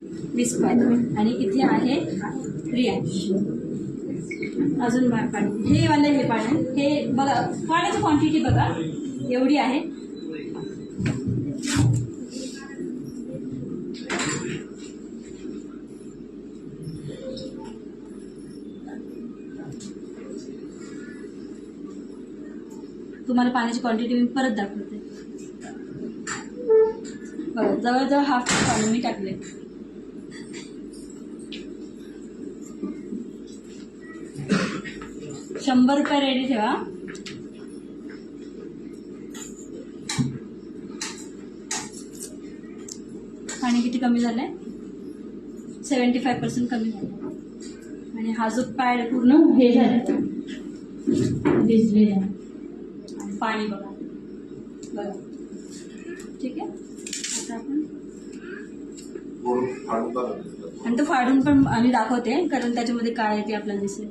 25 आणि इथे आहे प्रियांश. अजून पाणी हे वाले हे पाणी हे बघा, पाण्याची क्वांटिटी बघा एवढी आहे. तुम्हाला पाण्याची क्वांटिटी मी परत दाखवते. बघा जवळजवळ हाफ पाणी मी टाकले. ₹100 रेडी ठेवा. पाणी किती कमी झालंय? 75% कमी झालं. आणि हा जो पॅड पूर्ण हे झालं भिजलेला आहे. पाणी बघा बघा. ठीक आहे. आता आपण आणि तो फाडून पण आम्ही दाखवते, कारण त्याच्यामध्ये काय आहे ते आपल्याला दिसेल.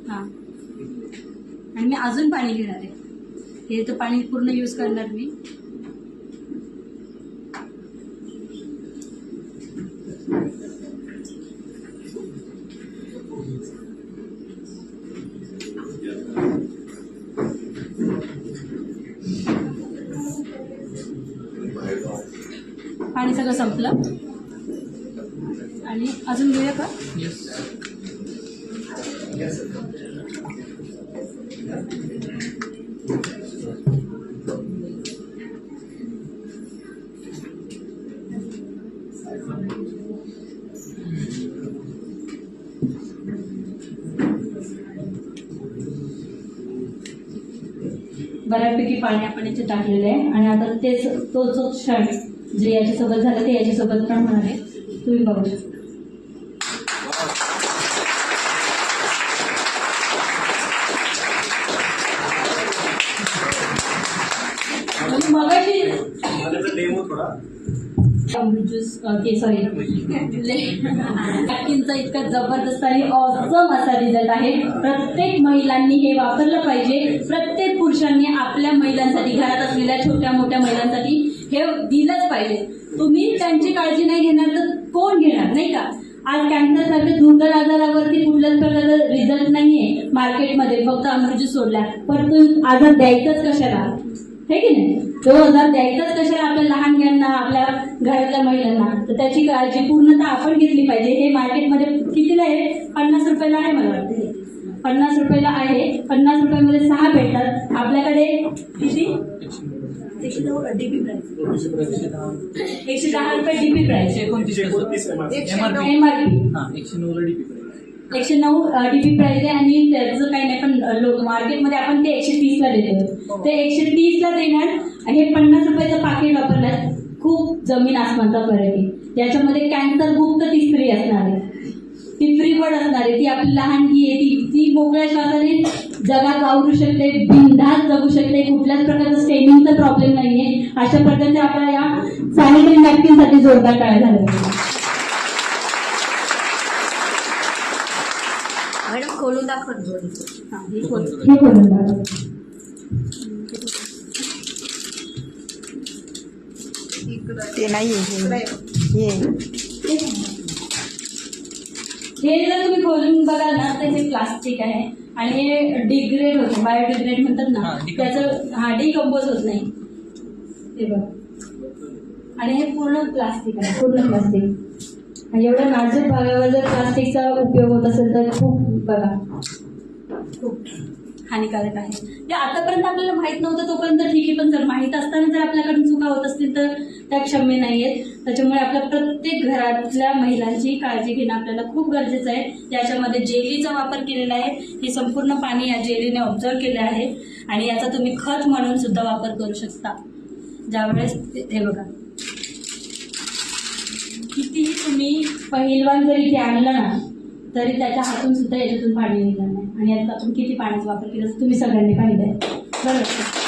हां, आणि मी अजून पाणी घेणार आहे. हे तर पाणी पूर्ण यूज करणार मी. पाणी सगळं संपलं आणि अजून घेऊया का? बऱ्यापैकी पाणी आपण इथे टाकलेलं आहे. आणि आता तेच तो जो क्षण जे याच्यासोबत झालं ते याच्यासोबत पण होणार आहे. तुम्ही बघू शकता. मगाशी सॉरी नॅपकिनचा इतका जबरदस्त आणि ऑसम असा रिझल्ट आहे. प्रत्येक महिलांनी हे वापरलं पाहिजे. प्रत्येक पुरुषांनी आपल्या महिलांसाठी, घरात असलेल्या छोट्या मोठ्या महिलांसाठी हे दिलंच पाहिजे. तुम्ही त्यांची काळजी नाही घेणार तर कोण घेणार, नाही का? आज कॅन्सर सारखे दुर्धर आजारावरती कुठल्याच प्रकारचा रिझल्ट नाहीये मार्केटमध्ये, फक्त अमृत सोडला. पण तो आजार द्यायचाच कशाला, हे की नाही? तो आजार द्यायचाच कशाला आपल्या लहानग्यांना, आपल्या घरातल्या महिलांना? तर त्याची काळजी पूर्णतः आपण घेतली पाहिजे. हे मार्केटमध्ये कितीला आहे? 50 रुपयाला आहे. मला वाटतं 50 रुपयाला आहे. 50 रुपयामध्ये 6 भेटतात. आपल्याकडे किती? 110 डीपी प्राइस. 110 रुपये DP price. MRP 109 DP price आहे. आणि त्याचं काही नाही, पण मार्केटमध्ये आपण ते 130ला देतो. ते 130ला देणार. हे 50 रुपयाचं पाकिट वापरण्यात खूप जमीन आसमानचा फरक आहे. याच्यामध्ये कॅन्सर मुक्त ती स्त्री असणार आहे, ती फ्री बर्ड असणार आहे, ती आपली लहानगी आहे, ती मोकळ्या श्वासाने जगात वावरू शकते, बिनधास्त जगू शकते. कुठल्याच प्रकारचा स्टेनिंगचा प्रॉब्लेम नाहीये. अशा प्रकारचे आपल्या या सॅनिटरी नॅपकिनसाठी जोरदार टाळ्या झाल्या. मॅडम खोलून दाखवत. हे खोलून दाखव. ते नाही हे जर तुम्ही खोलून बघाल ना तर हे प्लास्टिक आहे आणि हे डिग्रेड होतं, बायोडिग्रेड म्हणतात ना, त्याचं डिकंपोज होत नाही. हे बघा. आणि हे पूर्ण प्लास्टिक आहे, पूर्ण प्लास्टिक. आणि एवढ्या नाजूक भागावर जर प्लास्टिकचा उपयोग होत असेल तर खूप बघा खूप हानिकारक आहे. ते आतापर्यंत आपल्याला माहित नव्हतं तोपर्यंत ठीक आहे, पण जर माहित असताना जर आपल्याकडून चुका होत असतील तर त्या क्षम्य नाहीयेत. त्याच्यामुळे आपल्या प्रत्येक घरातल्या महिलांची काळजी घेणं आपल्याला खूप गरजेचं आहे. याच्यामध्ये जेलीचा वापर केलेला आहे. हे संपूर्ण पाणी या जेलीने ऑब्झर्व केले आहे आणि याचा तुम्ही खत म्हणून सुद्धा वापर करू शकता. ज्यावेळेस हे बघा, कितीही तुम्ही पहिलवान जरी इथे आणलं ना तरी त्याच्या हातून सुद्धा याच्यातून पाणी निघणार नाही. आणि याचा आपण किती पाण्याचा वापर केला तुम्ही सगळ्यांनी पाहिलंय, बरोबर?